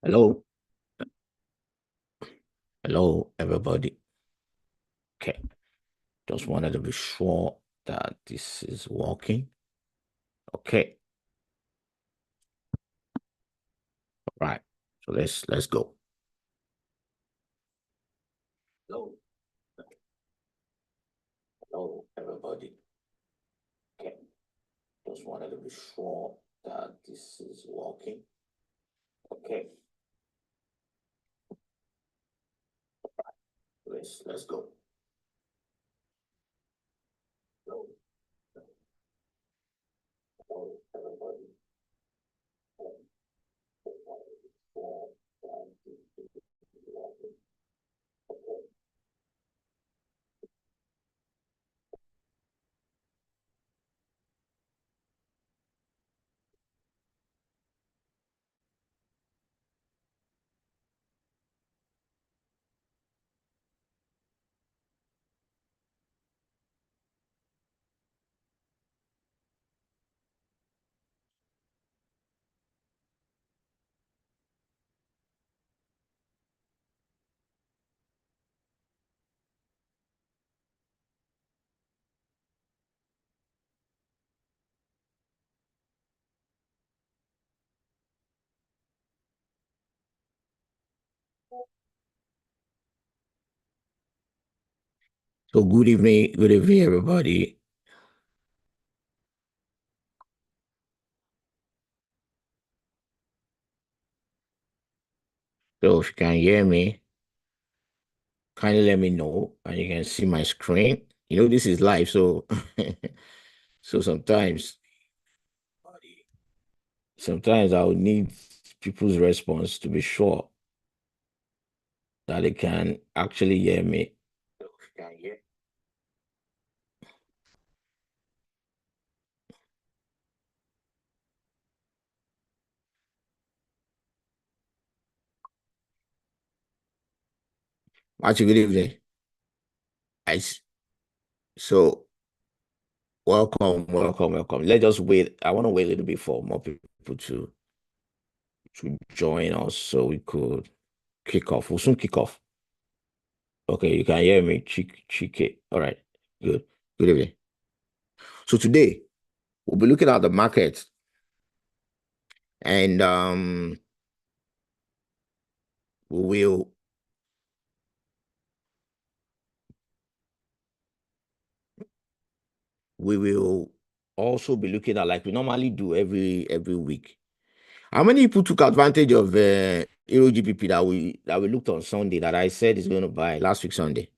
Hello, hello, everybody. Okay, just wanted to be sure that this is working. Okay, right. So let's go. Hello, hello, everybody. Okay, just wanted to be sure that this is working. Okay, let's go. Hello, hello, everybody. Okay, just wanted to be sure that this is working. Okay. So good evening, everybody. So if you can hear me, kindly let me know, and you can see my screen. This is live, so so sometimes I would need people's response to be sure that they can actually hear me. So if you can hear. Actually, good evening. I s- so welcome. Let's just wait. I want to wait a little bit for more people to join us so we could kick off. We'll soon kick off. Okay, you can hear me. Chick. All right. Good. Good evening. So today we'll be looking at the market, and we will we will also be looking at, like we normally do every week. How many people took advantage of Euro GPP that we looked on Sunday that I said is going to buy last week Sunday?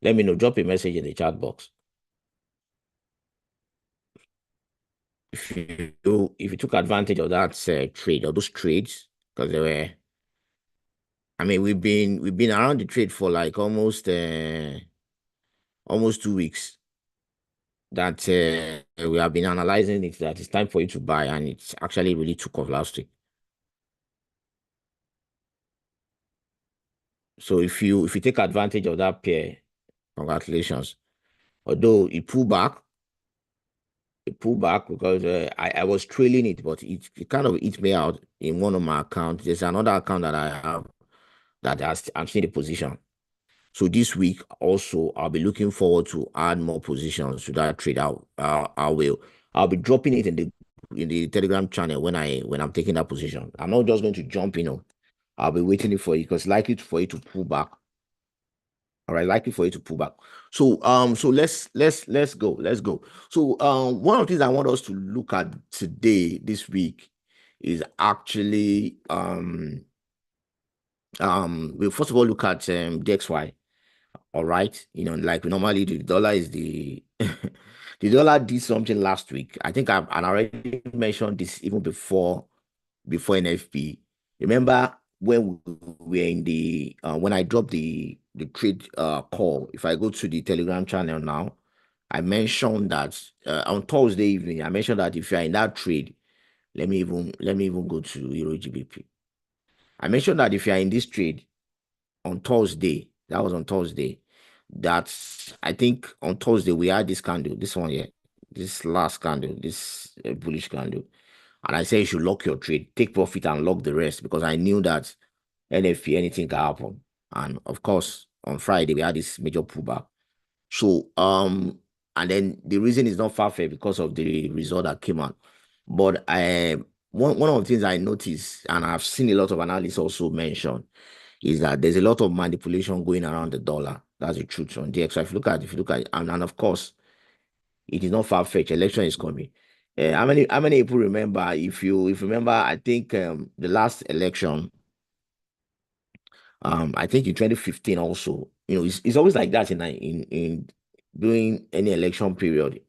Let me know. Drop a message in the chat box if you took advantage of that trade or those trades, because they were. I mean, we've been around the trade for like almost 2 weeks. That we have been analyzing it. That it's time for you to buy, and it's actually really took off last week. So if you take advantage of that pair, congratulations. Although it pulled back because I was trailing it, but it kind of hit me out in one of my accounts. There's another account that I have I'm seeing the position. So this week also I'll be looking forward to add more positions to that trade. I'll be dropping it in the Telegram channel when I'm taking that position. I'm not just going to jump. I'll be waiting for it because likely for it to pull back. All right, likely for it to pull back. So let's go. Let's go. So one of the things I want us to look at today, this week, is actually we'll first of all look at DXY. All right, like we normally do. The dollar is the the dollar did something last week. I think I already mentioned this even before NFP. Remember when we were in the when I dropped the trade call. If I go to the Telegram channel now, I mentioned that on Thursday evening. I mentioned that if you are in that trade, let me even go to Euro GBP. I mentioned that if you are in this trade on Thursday, that was on Thursday. That's I think on Thursday we had this candle, this one here, this last candle, this bullish candle. And I said you should lock your trade, take profit and lock the rest because I knew that NFP, anything can happen. And of course, on Friday, we had this major pullback. So, and then the reason is not far-fetched because of the result that came out. But one of the things I noticed, and I've seen a lot of analysts also mention, is that there's a lot of manipulation going around the dollar. That's the truth on DXY. If you look at, and of course, it is not far-fetched. Election is coming. How many people remember? If you remember, I think the last election, I think in 2015 also, it's always like that in during any election period.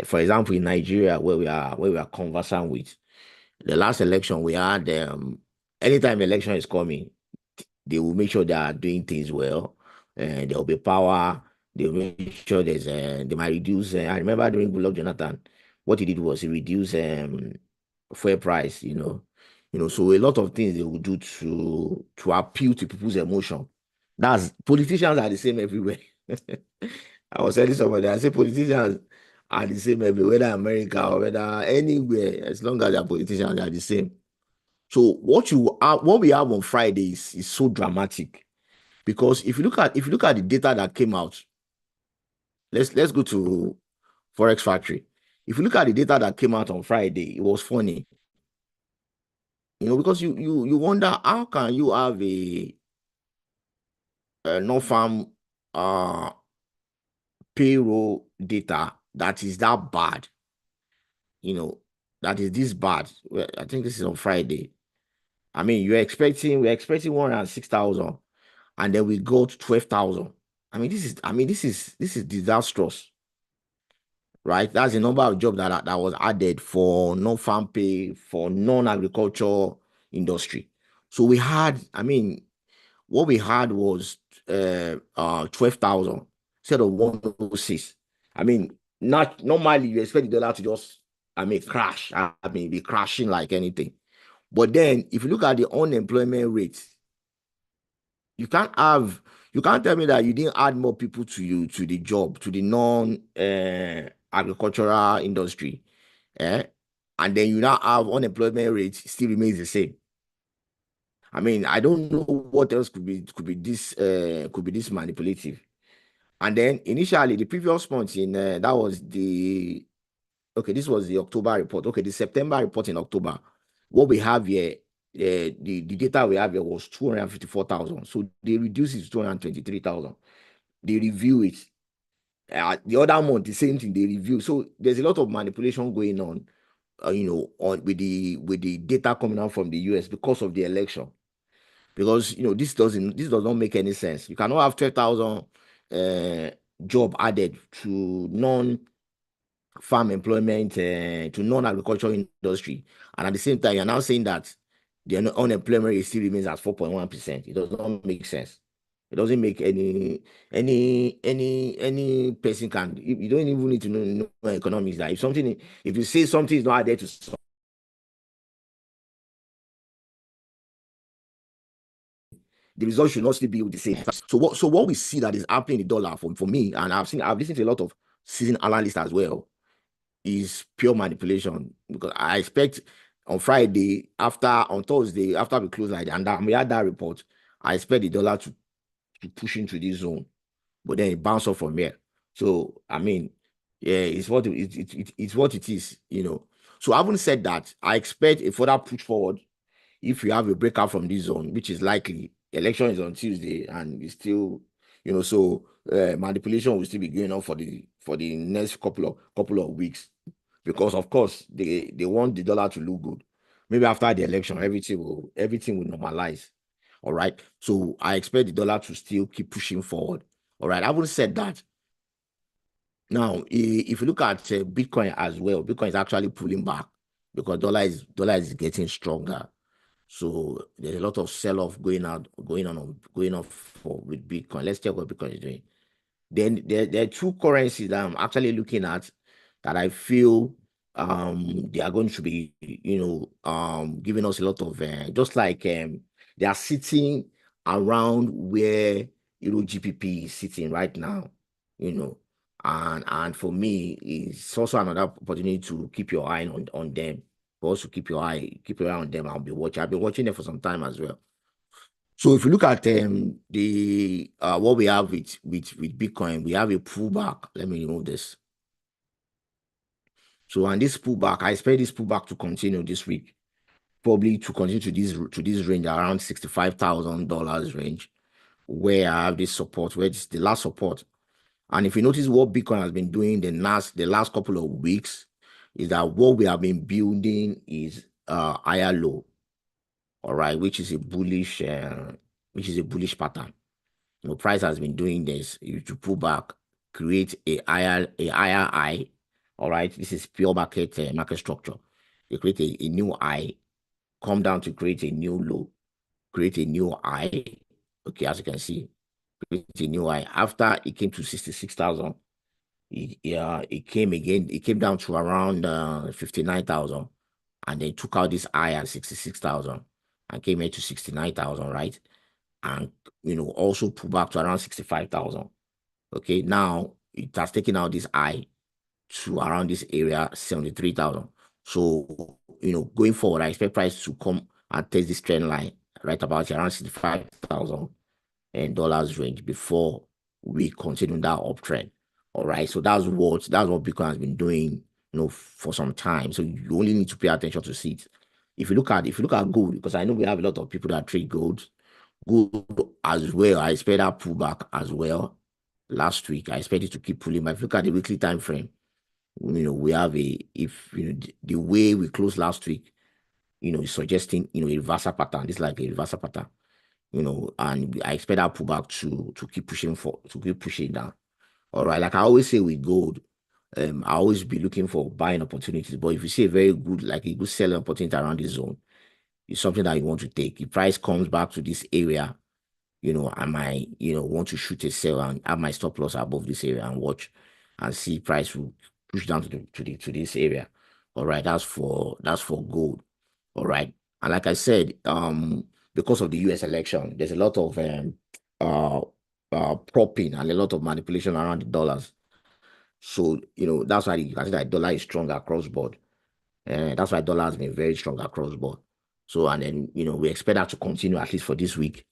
For example, in Nigeria, where we are conversant with the last election, we had anytime election is coming, they will make sure they are doing things well, and there will be power. They will make sure they might reduce. I remember during Goodluck Jonathan, what he did was he reduced fuel price. So a lot of things they will do to appeal to people's emotion. That's Politicians are the same everywhere. I was telling somebody, I say politicians are the same everywhere, whether America or whether anywhere, as long as they're politicians, they are the same. So what we have on Friday is so dramatic because if you look at the data that came out, let's go to Forex Factory. If you look at the data that came out on Friday, it was funny, because you wonder how can you have a non-farm uh payroll data that is that bad, you know, that is this bad. Well, I think this is on Friday. I mean, we're expecting 106,000, and then we go to 12,000. I mean, this is disastrous, right? That's the number of jobs that was added for non-farm pay for non-agriculture industry. So what we had was 12,000 instead of 106. I mean, not normally you expect the dollar to just crash. Be crashing like anything. But then if you look at the unemployment rate, you can't have you can't tell me that you didn't add more people to the job, to the non agricultural industry. Eh? And then you now have unemployment rate still remains the same. I mean, I don't know what else could be this manipulative. And then initially the previous month in that was the okay, this was the October report. Okay, the September report in October. What we have here, the data we have here was 254,000. So they reduced it to 223,000. They review it. The other month, the same thing, they review. So there's a lot of manipulation going on, with the data coming out from the US because of the election. Because this does not make any sense. You cannot have 12,000 uh, job added to non-farm employment, to non-agricultural industry, and at the same time you're now saying that the unemployment rate still remains at 4.1%. It does not make sense. It doesn't make any person can. You don't even need to know economics. That if you say something is not added to, the result should not still be the same. So what we see that is happening in the dollar for me, and I've listened to a lot of seasoned analysts as well, is pure manipulation. Because I expect on Friday, on Thursday, after we close like that, and we had that report, I expect the dollar to push into this zone, but then it bounce off from here. So I mean, yeah, it's what it is. So having said that, I expect a further push forward if you have a breakout from this zone, which is likely. Election is on Tuesday, and it's still, so manipulation will still be going on for the next couple of weeks, because of course they want the dollar to look good. Maybe after the election, everything will normalize. All right. So I expect the dollar to still keep pushing forward. All right. I would said that. Now, if you look at Bitcoin as well, Bitcoin is actually pulling back because dollar is getting stronger. So there's a lot of sell-off going on with Bitcoin. Let's check what Bitcoin is doing. Then there are two currencies that I'm actually looking at that I feel they are going to be giving us a lot of just like they are sitting around where GPP is sitting right now, you know. And for me, it's also another opportunity to keep your eye on them. for us to keep your eye on them. I've been watching them for some time as well. So if you look at the what we have with Bitcoin, we have a pullback. Let me remove this. So and this pullback, I expect this pullback to continue this week, probably to continue to this range around $65,000 range, where I have this support, where it's the last support. And if you notice what Bitcoin has been doing the last couple of weeks, is that what we have been building is higher low, all right, which is a bullish pattern. Price has been doing this. You to pull back, create a higher high. All right, this is pure market structure. You create a new high, come down to create a new low, create a new high. Okay, as you can see, create a new high. After it came to 66,000, it came again. It came down to around 59,000, and then took out this high at 66,000 and came here to 69,000, right? And also pull back to around 65,000. Okay, now it has taken out this high to around this area 73,000. So going forward, I expect price to come and test this trend line right about around $65,000 range before we continue that uptrend. All right, so that's what Bitcoin has been doing for some time. So you only need to pay attention to see it. If you look at gold, because I know we have a lot of people that trade gold as well, I expect that pullback as well. Last week, I expect it to keep pulling. But if you look at the weekly time frame, we have the way we closed last week, is suggesting a reversal pattern. This is like a reversal pattern, and I expect that pullback to keep pushing down. All right, like I always say with gold, I always be looking for buying opportunities. But if you see a good selling opportunity around this zone, it's something that you want to take. If price comes back to this area, I might, want to shoot a sell and have my stop loss above this area and watch and see price will push down to this area. All right, that's for gold. All right, and like I said, because of the U.S. election, there's a lot of propping and a lot of manipulation around the dollars. So that's why you can see that dollar is strong across board. That's why dollar has been very strong across board. So and then we expect that to continue at least for this week.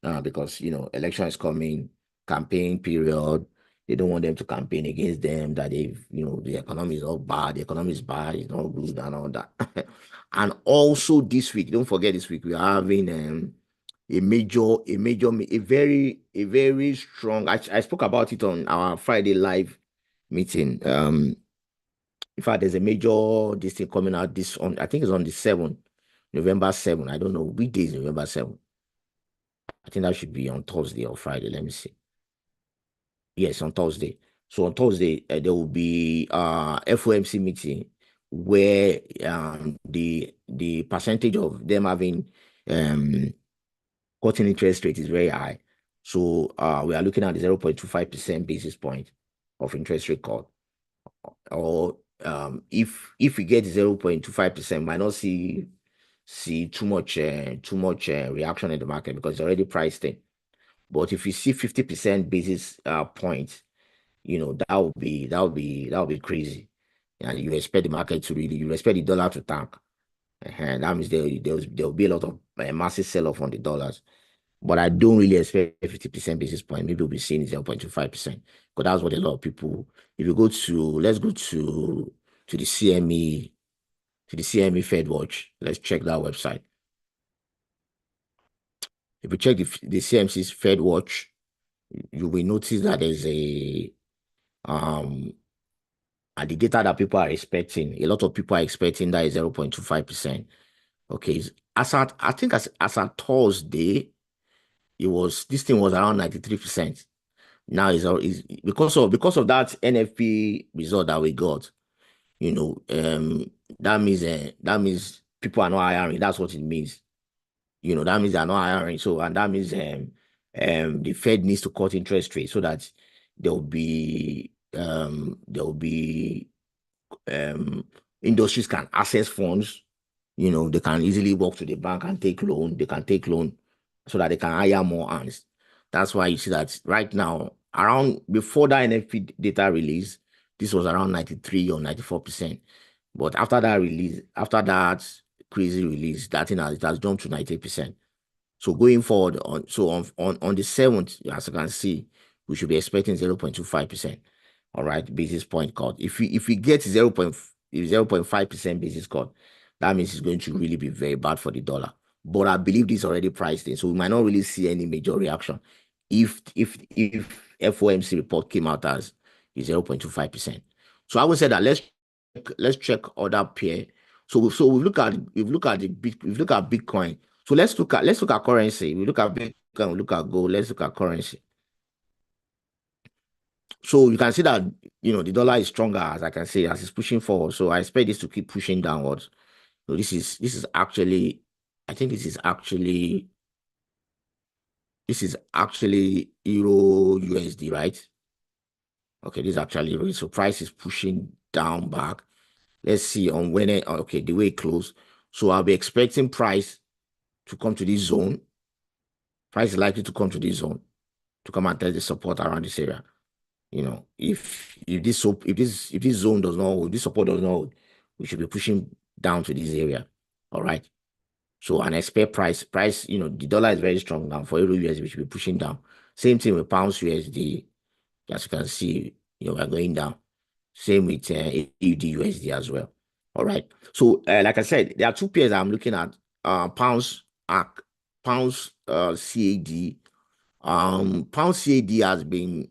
Because election is coming, campaign period. They don't want them to campaign against them that the economy is all bad, the economy is bad, it's not good and all that. And also this week, don't forget this week we are having a very strong. I spoke about it on our Friday live meeting. In fact, there's a major this thing coming out I think it's on the 7th, November 7th. I don't know which day is November 7th. I think that should be on Thursday or Friday. Let me see. Yes, on Thursday. So on Thursday, there will be FOMC meeting where the percentage of them having cutting interest rate is very high. So we are looking at the 0.25% basis point of interest rate cut. Or if we get 0.25%, might not see too much reaction in the market because it's already priced in. But if you see 50% basis points, that would be crazy. And you expect the market to you expect the dollar to tank. And that means there'll be a lot of massive sell-off on the dollars. But I don't really expect 50% basis point. Maybe we'll be seeing 0.25%. Because that's what a lot of people, if you go to, let's go to the CME, Fed Watch. Let's check that website. If you check the CMC's Fed Watch, you will notice that there's and the data that people are expecting, a lot of people are expecting that is 0.25%. Okay, I think as at Thursday, this thing was around 93%. Now is because of that NFP result that we got, that means people are not hiring. That's what it means. That means they're not hiring. So and that means the Fed needs to cut interest rates so that there'll be industries can access funds. They can easily walk to the bank and take loan. They can take loan so that they can hire more hands. That's why you see that right now, around before that NFP data release, this was around 93 or 94%. But after that release, after that crazy release, that thing has, it has jumped to 90%. So going forward on the 7th, as you can see, we should be expecting 0.25%. All right, basis point cut. If we get 0.5% basis cut, that means it's going to really be very bad for the dollar. But I believe this is already priced in, so we might not really see any major reaction if FOMC report came out as 0.25%. So I would say that let's check other pair. So we look at Bitcoin. So let's look at currency. We look at Bitcoin, we look at gold, let's look at currency. So you can see that the dollar is stronger, as I can say, as it's pushing forward. So I expect this to keep pushing downwards. So this is actually, I think this is actually Euro USD, right? Okay, this is actually Euro. So price is pushing down back. Let's see on when okay, the way it closed. So I'll be expecting price to come to this zone. Price is likely to come to this zone to come and test the support around this area. If this zone does not hold, this support does not hold, we should be pushing down to this area. All right. So and expect price, the dollar is very strong now. For Euro USD, we should be pushing down. Same thing with pounds USD. As you can see, we're going down. Same with AUD USD as well. All right. So like I said, there are two pairs I'm looking at. Pounds CAD. Pound CAD has been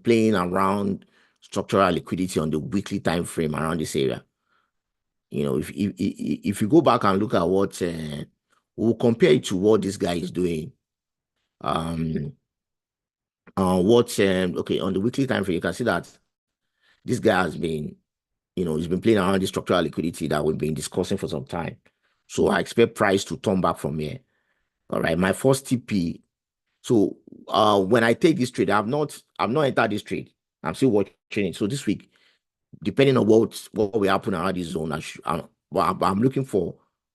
playing around structural liquidity on the weekly time frame around this area. If you go back and look at what we'll compare it to what this guy is doing. Okay, on the weekly time frame, you can see that this guy has been, he's been playing around the structural liquidity that we've been discussing for some time. So I expect price to turn back from here. All right, my first TP. So when I take this trade, I've not entered this trade. I'm still watching it. So this week, depending on what will happen around this zone, I'm looking for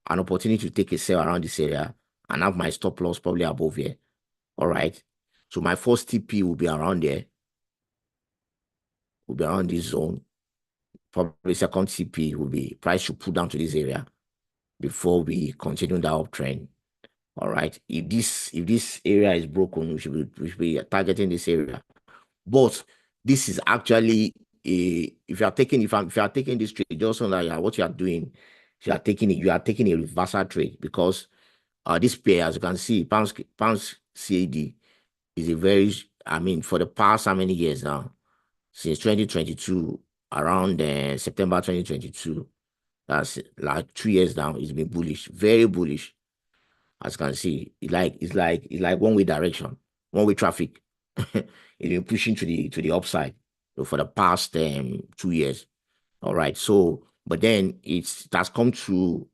an opportunity to take a sell around this area and have my stop loss probably above here. All right. So my first TP will be around there. Will be around this zone. Probably second TP will be price should pull down to this area before we continue the uptrend. All right. If this area is broken, we should be targeting this area. But this is actually if you are taking this trade, just so that what you are doing, you are taking a reversal trade, because this pair, as you can see, pounds CAD is a very, for the past how many years now, since 2022, around September 2022, that's like 2 years now, it's been bullish, very bullish. As you can see, it's like one-way direction, one-way traffic. It's been pushing to the upside for the past 2 years. All right. So, but then it has come to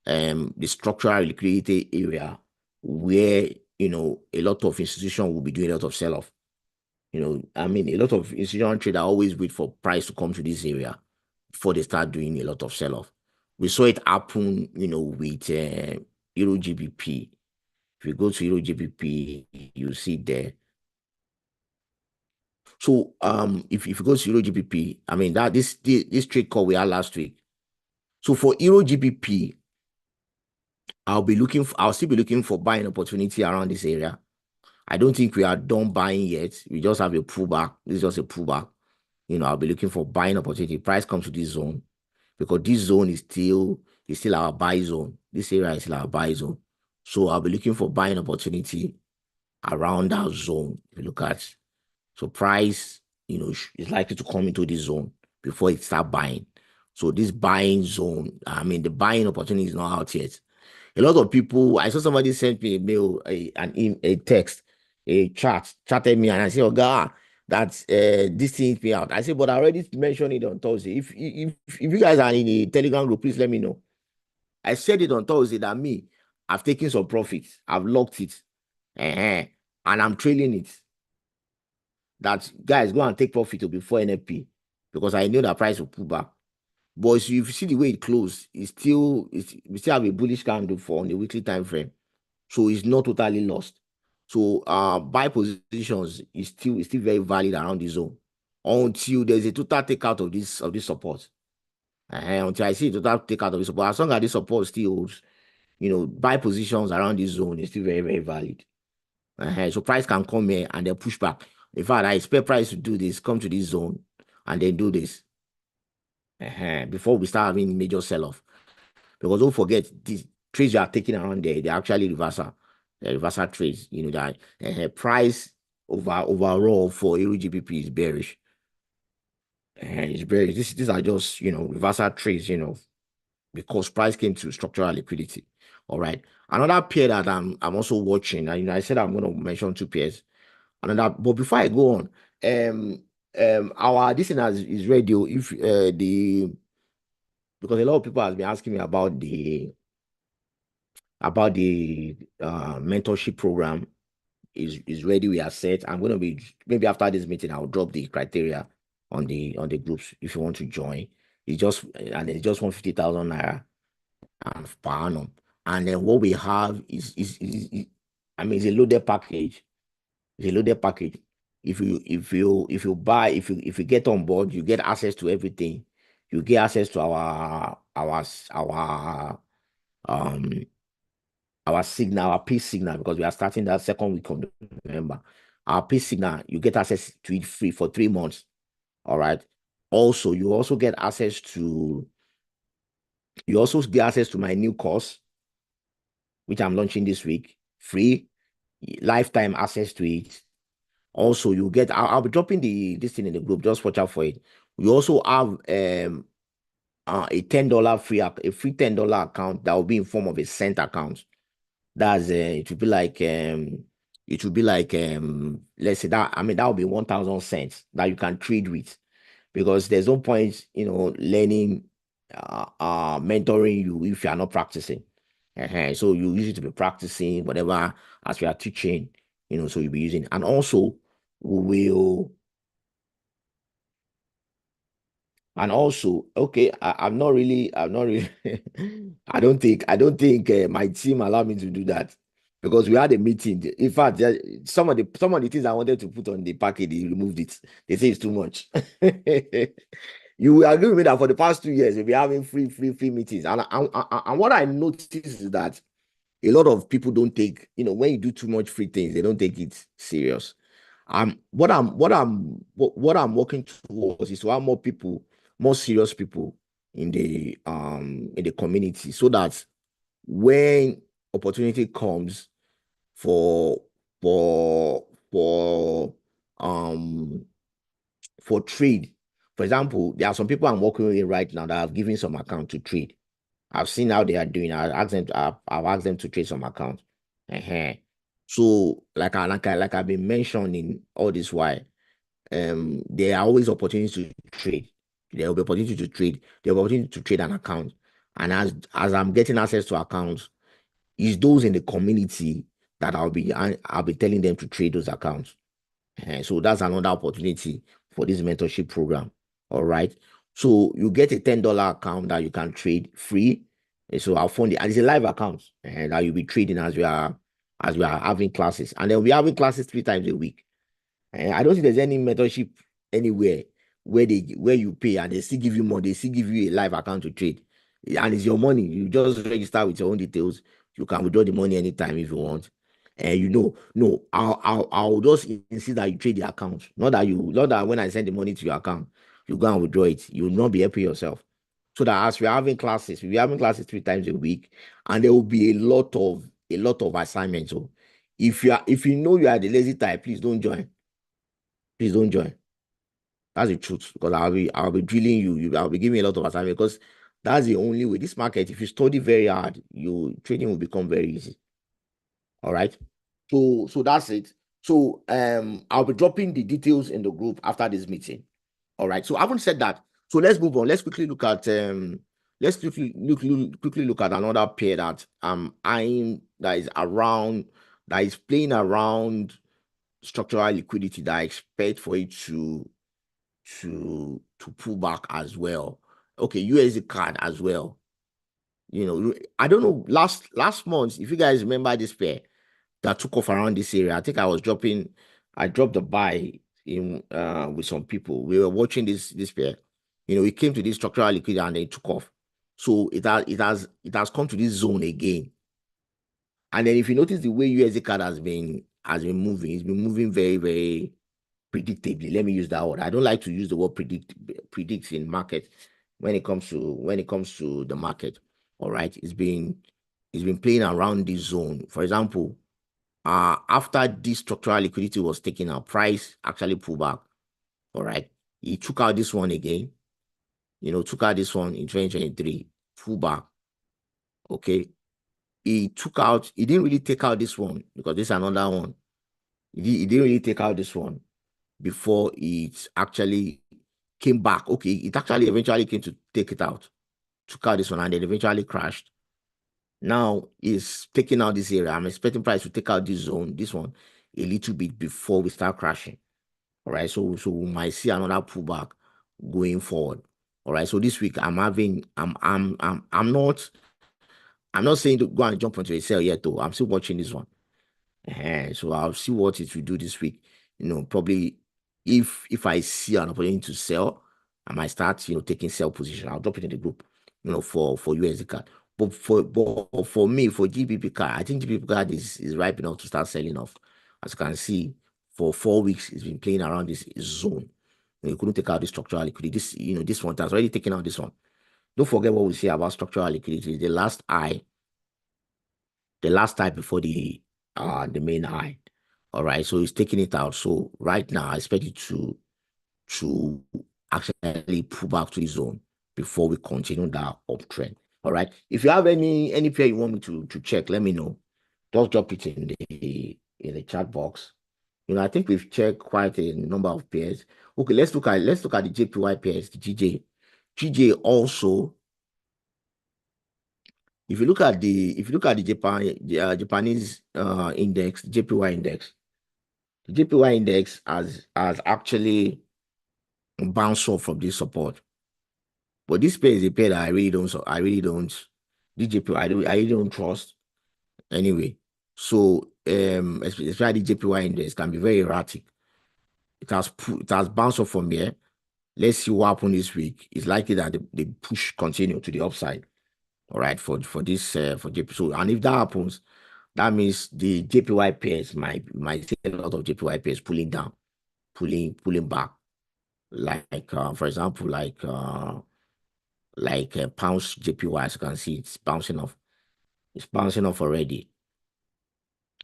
the structural liquidity area where a lot of institutions will be doing a lot of sell-off. A lot of institutional traders always wait for price to come to this area before they start doing a lot of sell-off. We saw it happen, with Euro GBP. If you go to Euro GBP, you see there. So if you go to Euro GBP, that this trade call we had last week. So for Euro GBP, I'll still be looking for buying opportunity around this area. I don't think we are done buying yet. We just have a pullback. This is just a pullback. I'll be looking for buying opportunity. Price comes to this zone, because this zone is still our buy zone. This area is still our buy zone. So I'll be looking for buying opportunity around that zone. If you look at, so price, is likely to come into this zone before it start buying. So this buying zone, the buying opportunity is not out yet. A lot of people, I saw somebody sent me a mail, a text, a chatted me, and I said, "Oh God, that's this thing me out." I said, "But I already mentioned it on Thursday. If you guys are in a Telegram group, please let me know." I said it on Thursday that I've taken some profits, I've locked it, and I'm trailing it. That guys go and take profit before NFP, because I know that price will pull back. But if you see the way it closed, we still have a bullish candle for on the weekly time frame, so it's not totally lost. So buy positions is still very valid around the zone until there's a total takeout of this support. Until I see the total take out of the support. As long as this support still holds, buy positions around this zone is still very, very valid. So price can come here and then push back. In fact, I expect price to do this, come to this zone, and then do this before we start having major sell-off. Because don't forget, these trades you are taking around there, they're actually reversal. They're reversal trades. That price overall for Euro GBP is bearish. It's bearish. These are just, reversal trades, because price came to structural liquidity. All right. Another pair that I'm also watching, and I said I'm going to mention two pairs. But before I go on, our this thing is radio. If because a lot of people have been asking me about the mentorship program is ready. We are set. I'm going to be, maybe after this meeting, I'll drop the criteria on the groups if you want to join. It's just 150,000 naira and per annum. And then what we have is I mean, it's a loaded package. It's a loaded package. If you buy, if you get on board, you get access to everything. You get access to um our signal, our peace signal, because we are starting that second week of November. Our peace signal, you get access to it free for 3 months. All right. Also, you also get access to my new course, which I'm launching this week, free, lifetime access to it. Also, you get, I'll be dropping this thing in the group, just watch out for it. We also have a $10 free $10 account that will be in form of a cent account. That's it would be like let's say that, I mean, that would be 1,000 cents that you can trade with, because there's no point learning mentoring you if you are not practicing. So you use it to be practicing whatever as we are teaching, so you'll be using. And also we will okay, I'm not really I don't think my team allowed me to do that, because we had a meeting. In fact, some of the things I wanted to put on the package, they removed it. They say it's too much. You will agree with me that for the past 2 years, we've been having free meetings. And what I noticed is that a lot of people don't take, when you do too much free things, they don't take it serious. What I'm working towards is to have more people, more serious people in the community, so that when opportunity comes for for for um for trade. For example, there are some people I'm working with right now that have given some account to trade. I've seen how they are doing. I've asked them to trade some account. So like I've been mentioning all this while, there are always opportunities to trade. There will be opportunity to trade. There will be opportunity to trade an account. And as I'm getting access to accounts, it's those in the community that I'll be telling them to trade those accounts. So that's another opportunity for this mentorship program. All right. So you get a $10 account that you can trade free. So I'll fund it. And it's a live account that you'll be trading as we are having classes. And then we'll be having classes 3 times a week. I don't think there's any mentorship anywhere where you pay and they still give you money, they still give you a live account to trade. And it's your money. You just register with your own details. You can withdraw the money anytime if you want. And no, I'll just insist that you trade the account. Not that when I send the money to your account, you go and withdraw it. You will not be helping yourself. So that as we're having classes, we'll be having classes 3 times a week, and there will be a lot of assignments. So if you know you are the lazy type, please don't join. Please don't join. That's the truth. Because I'll be drilling you. I'll be giving you a lot of assignment, because that's the only way. This market, if you study very hard, your trading will become very easy. All right. So that's it. So I'll be dropping the details in the group after this meeting. All right. So having said that, so let's move on. Let's quickly look at quickly look at another pair that eyeing, that is playing around structural liquidity, that I expect for it to pull back as well. Okay, USD card as well. I don't know, last month, if you guys remember this pair that took off around this area, I think I dropped the buy in with some people. We were watching this pair. It came to this structural liquidity and then it took off. So it has come to this zone again. And then if you notice the way USD CAD has been moving, it's been moving very, very predictably. Let me use that word. I don't like to use the word predict in market when it comes to the market. All right. It's been playing around this zone. For example, after this structural liquidity was taken out, price actually pulled back. All right. He took out this one again. Took out this one in 2023, pull back. Okay. He didn't really take out this one because this is another one. He didn't really take out this one before it actually came back. Okay, it actually eventually came to take it out, took out this one, and then eventually crashed. Now it's taking out this area. I'm expecting price to take out this zone, this one, a little bit before we start crashing. All right, so we might see another pullback going forward. All right, so this week I'm not saying to go and jump onto a sell yet though. I'm still watching this one. So I'll see what it will do this week. Probably if I see an opportunity to sell, I might start, taking sell position. I'll drop it in the group, for USD CAD. But for me, for GBP CAD, I think GBP CAD is ripe enough to start selling off. As you can see, for 4 weeks, it's been playing around this zone. You couldn't take out the structural liquidity. This one has already taken out this one. Don't forget what we say about structural liquidity. The last eye before the main eye. All right, so it's taking it out. So right now, I expect it to actually pull back to the zone before we continue that uptrend. All right. If you have any pair you want me to check, let me know. Just drop it in the chat box. I think we've checked quite a number of pairs. Okay, let's look at the JPY pairs, the GJ. GJ also, if you look at the Japanese index, JPY index, the JPY index has actually bounced off from this support. But this pair is a pair that I really don't DJP, I really don't trust anyway. So especially the JPY index can be very erratic. It has bounced off from here. Let's see what happens this week. It's likely that the push continue to the upside. All right, for this for JP. So, and if that happens, that means the JPY pairs might see a lot of JPY pairs pulling down, pulling back. Like for example, like pounds JPY, as you can see, it's bouncing off. It's bouncing off already.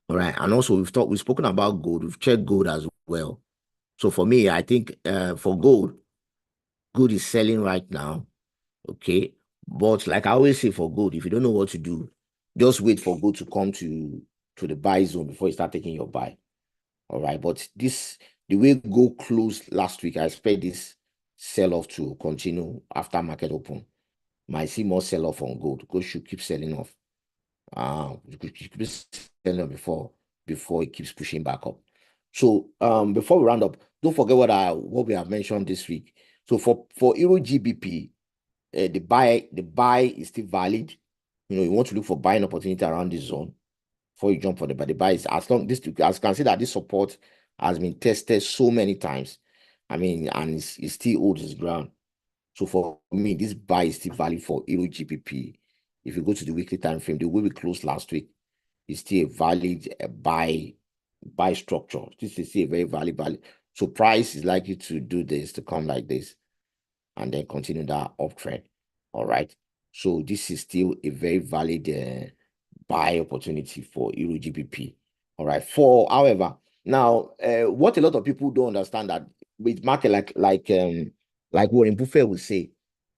All right, and also we've spoken about gold. We've checked gold as well. So for me, I think for gold is selling right now. Okay, but like I always say for gold, if you don't know what to do, just wait for gold to come to the buy zone before you start taking your buy. All right, but the way gold closed last week, I expect this sell-off to continue after market open. Might see more sell-off on gold. Gold should keep selling off. You could keep selling off before it keeps pushing back up. So before we round up, don't forget what we have mentioned this week. So for Euro GBP, the buy is still valid. You want to look for buying opportunity around this zone before you jump for the buy. The buy is as you can see that this support has been tested so many times. And it still holds its ground. So for me, this buy is still valid for Euro GBP. If you go to the weekly time frame, the way we closed last week is still a valid buy structure. This is still a very valid. So price is likely to do this, to come like this, and then continue that uptrend. All right. So this is still a very valid buy opportunity for Euro GBP. All right. However, now what a lot of people don't understand that with market like Warren Buffett would say,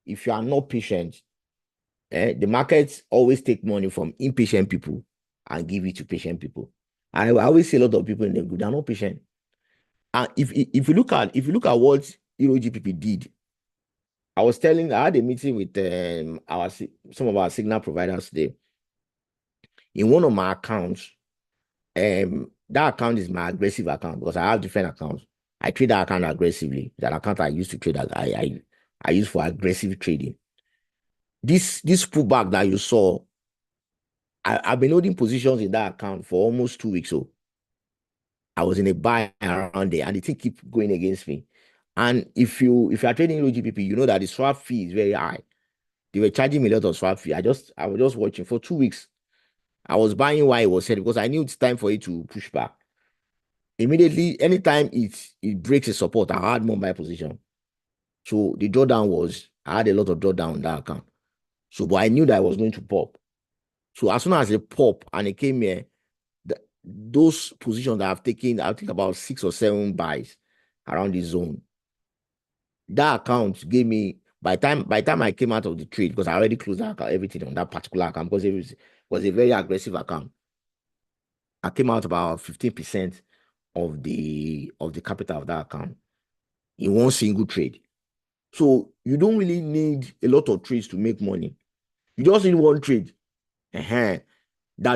if you are not patient, the markets always take money from impatient people and give it to patient people. I always see a lot of people in the group, they're not patient. And if you look at what Euro GBP did, I had a meeting with some of our signal providers today. In one of my accounts, that account is my aggressive account because I have different accounts. I trade that account aggressively. That account I used to trade that I use for aggressive trading. This pullback that you saw, I've been holding positions in that account for almost 2 weeks. So I was in a buy around there, and the thing keep going against me. And if you are trading GPP, you know that the swap fee is very high. They were charging me a lot of swap fee. I was just watching for 2 weeks. I was buying while it was set because I knew it's time for it to push back. Immediately, anytime it breaks a support, I had more buy position. So the drawdown was, I had a lot of drawdown on that account. So, but I knew that I was going to pop. So as soon as it pop and it came here, those positions that I've taken, I think about 6 or 7 buys around the zone. That account gave me, by the time I came out of the trade, because I already closed that account, everything on that particular account, because was a very aggressive account. I came out about 15% of the capital of that account in one single trade. So you don't really need a lot of trades to make money. You just need one trade that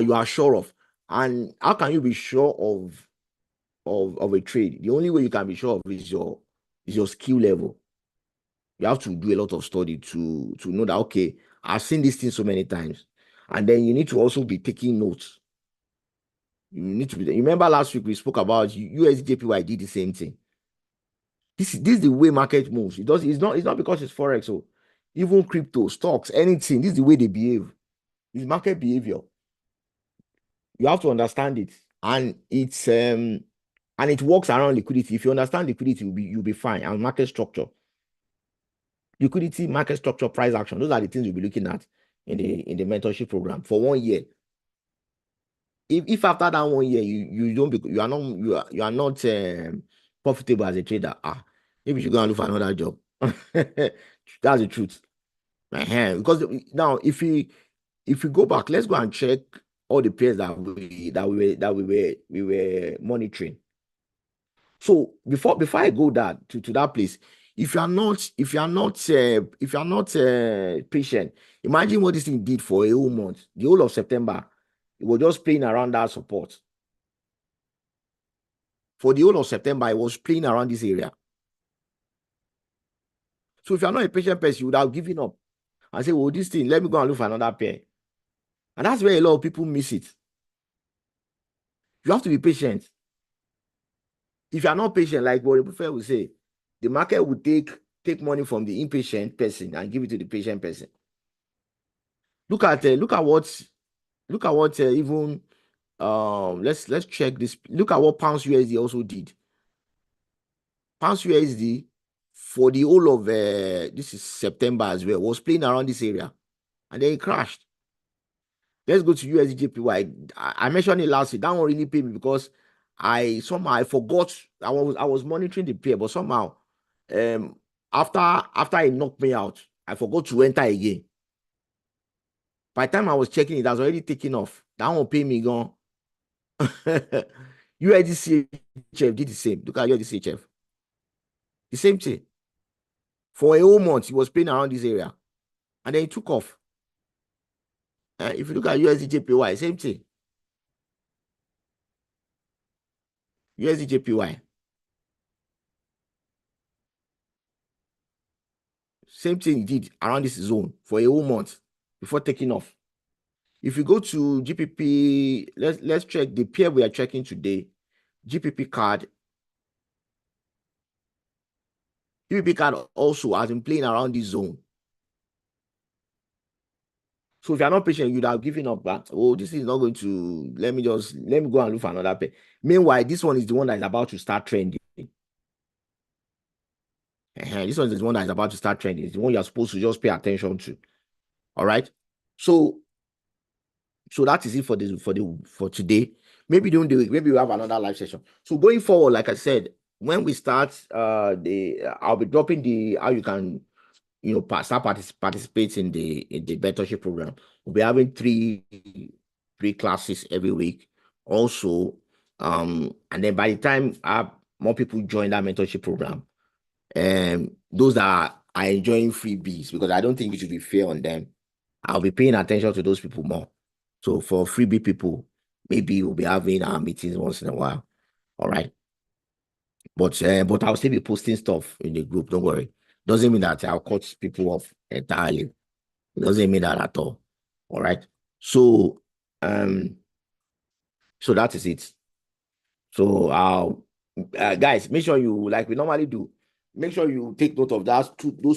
you are sure of. And how can you be sure of a trade? The only way you can be sure of is your skill level. You have to do a lot of study to know that, okay, I've seen this thing so many times. And then you need to also be taking notes. You need to be. Remember last week we spoke about USDJPY did the same thing. This is the way market moves. It's not because it's forex. So even crypto, stocks, anything, this is the way they behave. It's market behavior. You have to understand it. And it works around liquidity. If you understand liquidity, you'll be fine. And market structure. Liquidity, market structure, price action. Those are the things you'll be looking at in the mentorship program for 1 year. If after that 1 year you are not profitable as a trader, maybe you should go and look for another job. That's the truth. Because now if we go back, let's go and check all the pairs that we were monitoring. So before I go to that place, if you are not patient, imagine what this thing did for a whole month, the whole of September. It was just playing around that support. For the whole of September, it was playing around this area. So if you're not a patient person, you would have given up and say, well, this thing, let me go and look for another pair. And that's where a lot of people miss it. You have to be patient. If you're not patient, like Warren Buffett will say, the market will take money from the impatient person and give it to the patient person. Look at what even let's check this. Look at what pounds USD also did. Pounds USD for the whole of this is September as well, was playing around this area, and then it crashed. Let's go to USDJPY. I mentioned it last week. That one really paid me because I forgot. I was monitoring the pair, but somehow after it knocked me out, I forgot to enter again. By the time I was checking, it has already taken off. That one paid me gone. USDCHF did the same. Look at USDCHF. The same thing. For a whole month, he was playing around this area. And then it took off. If you look at USDJPY, same thing. USDJPY. Same thing he did around this zone for a whole month before taking off. If you go to GPP, let's check the pair we are checking today. GPP card. GPP card also has been playing around this zone. So if you're not patient, you'd have given up that. Oh, this is not going to, let me go and look for another pair. Meanwhile, this one is the one that is about to start trending. This one is the one that is about to start trending. It's the one you're supposed to just pay attention to. All right. So that is it for today. Maybe don't do it. Maybe we'll have another live session. So going forward, like I said, when we start, I'll be dropping how you can, start participate in the mentorship program. We'll be having three classes every week. Also, and then by the time more people join that mentorship program, those that are enjoying freebies, because I don't think it should be fair on them, I'll be paying attention to those people more. So for freebie people, maybe we'll be having our meetings once in a while. All right. But I'll still be posting stuff in the group. Don't worry. Doesn't mean that I'll cut people off entirely. It doesn't mean that at all. All right. So that is it. So guys, make sure you, like we normally do, make sure you take note of those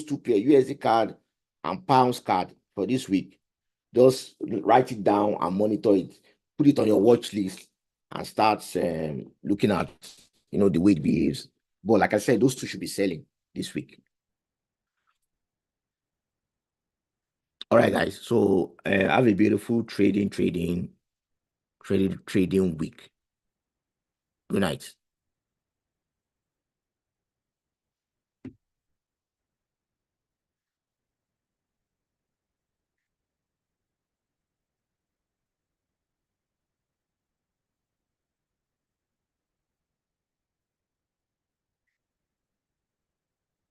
two pair, USD card and pounds card for this week. Just write it down and monitor it. Put it on your watch list and start looking at the way it behaves. But like I said, those two should be selling this week. All right, guys. So have a beautiful trading week. Good night.